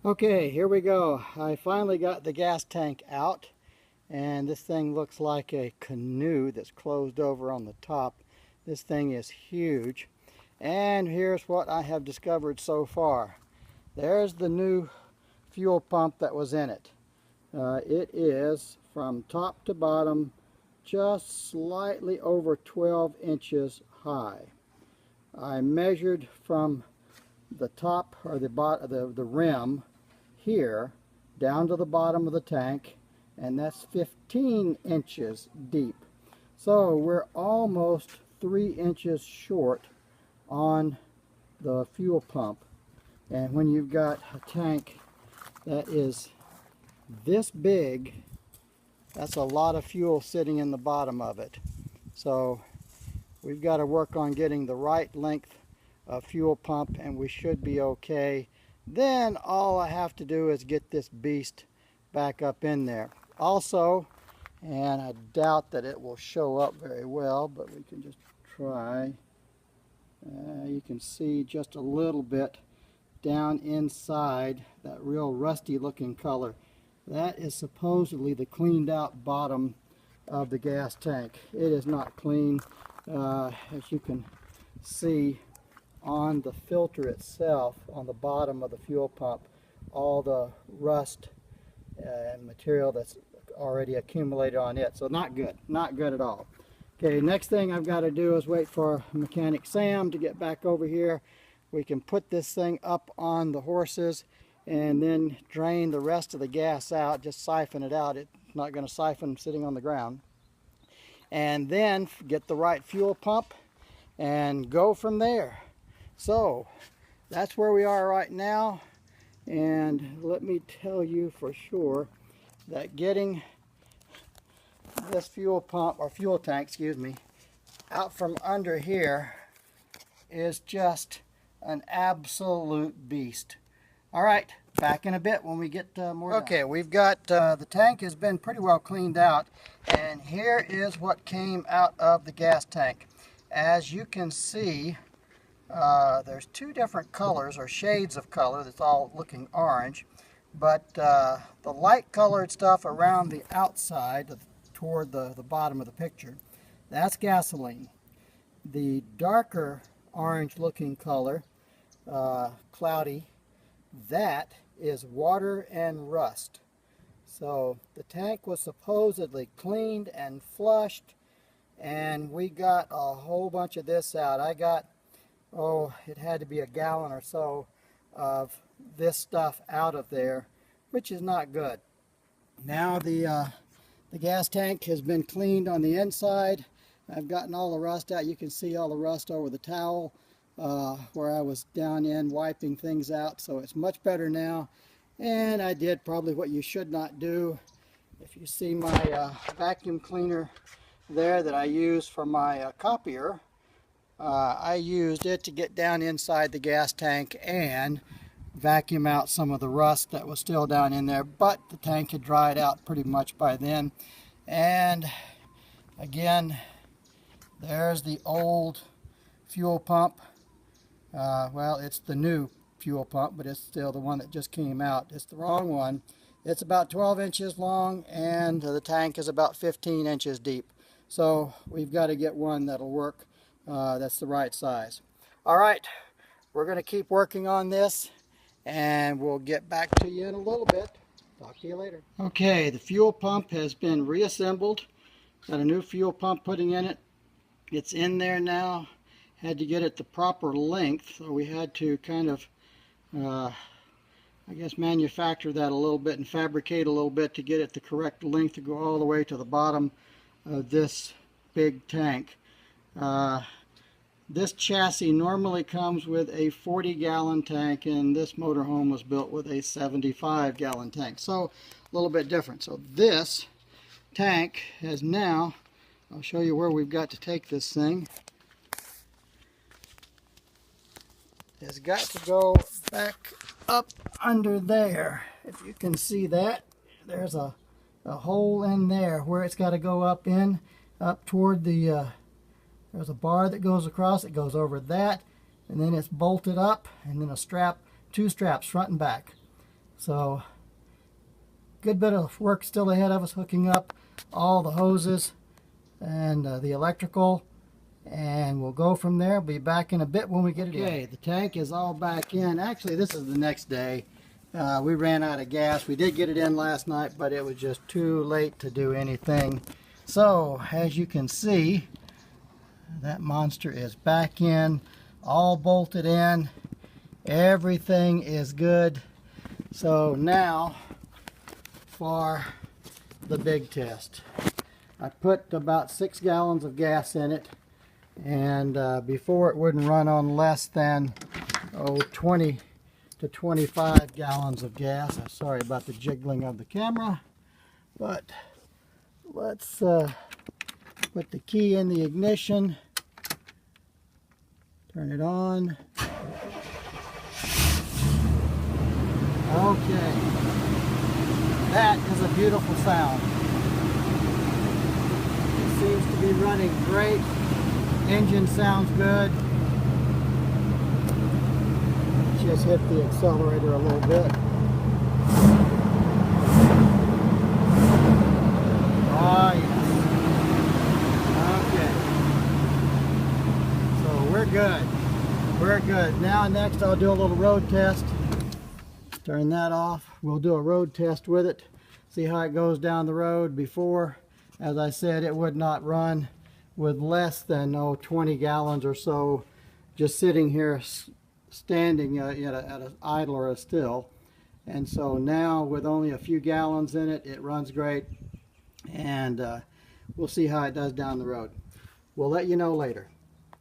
Okay, here we go. I finally got the gas tank out, and this thing looks like a canoe that's closed over on the top. This thing is huge. And here's what I have discovered so far. There's the new fuel pump that was in it. It is from top to bottom just slightly over 12 inches high. I measured from the top, or the rim here down to the bottom of the tank, and that's 15 inches deep. So we're almost 3 inches short on the fuel pump. And when you've got a tank that is this big, that's a lot of fuel sitting in the bottom of it. So we've got to work on getting the right length of fuel pump, and we should be okay. Then all I have to do is get this beast back up in there. Also, and I doubt that it will show up very well, but we can just try. You can see just a little bit down inside, that real rusty looking color. That is supposedly the cleaned out bottom of the gas tank. It is not clean. As you can see on the filter itself, on the bottom of the fuel pump, all the rust and material that's already accumulated on it. So not good, not good at all. Okay, next thing I've got to do is wait for mechanic Sam to get back over here. We can put this thing up on the horses and then drain the rest of the gas out, just siphon it out. It's not going to siphon sitting on the ground. And then get the right fuel pump and go from there. So that's where we are right now, and let me tell you for sure that getting this fuel pump, or fuel tank, excuse me, out from under here is just an absolute beast. All right, back in a bit when we get more done. Okay, we've got the tank has been pretty well cleaned out, and here is what came out of the gas tank. As you can see, there's two different colors, or shades of color, that's all looking orange, but the light colored stuff around the outside toward the bottom of the picture, that's gasoline. The darker orange looking color, cloudy, that is water and rust. So the tank was supposedly cleaned and flushed, and we got a whole bunch of this out. I got, oh, it had to be a gallon or so of this stuff out of there, which is not good. Now the gas tank has been cleaned on the inside. I've gotten all the rust out. You can see all the rust over the towel where I was down in wiping things out, so it's much better now. And I did probably what you should not do. If you see my vacuum cleaner there that I use for my copier, I used it to get down inside the gas tank and vacuum out some of the rust that was still down in there, but the tank had dried out pretty much by then. And again, there's the old fuel pump. Well, it's the new fuel pump, but it's still the one that just came out. It's the wrong one. It's about 12 inches long, and the tank is about 15 inches deep. So we've got to get one that'll work. That's the right size. All right, we're going to keep working on this, and we'll get back to you in a little bit. Talk to you later. Okay, the fuel pump has been reassembled. Got a new fuel pump putting in it. It's in there now. Had to get it the proper length, so we had to kind of, I guess, manufacture that a little bit and fabricate a little bit to get it the correct length to go all the way to the bottom of this big tank. This chassis normally comes with a 40-gallon tank, and this motorhome was built with a 75-gallon tank, so a little bit different. So this tank has now, I'll show you where we've got to take this thing, has got to go back up under there. If you can see that, there's a hole in there where it's got to go up toward the there's a bar that goes across. It goes over that, and then it's bolted up, and then a strap, two straps front and back. So good bit of work still ahead of us, hooking up all the hoses and the electrical, and we'll go from there. Be back in a bit when we get it in. Okay, the tank is all back in. Actually, this is the next day. We ran out of gas. We did get it in last night, but it was just too late to do anything. So as you can see, that monster is back in, all bolted in. Everything is good. So now for the big test. I put about 6 gallons of gas in it, and before it wouldn't run on less than 20 to 25 gallons of gas. I'm sorry about the jiggling of the camera, but let's put the key in the ignition, turn it on. Okay, that is a beautiful sound. It seems to be running great. Engine sounds good. Just hit the accelerator a little bit. Ah, yes. Okay. So we're good. We're good. Now next I'll do a little road test. Turn that off. We'll do a road test with it. See how it goes down the road. Before, as I said, it would not run with less than 20 gallons or so, just sitting here standing at an idle or a still. And so now with only a few gallons in it, it runs great, and we'll see how it does down the road. We'll let you know later.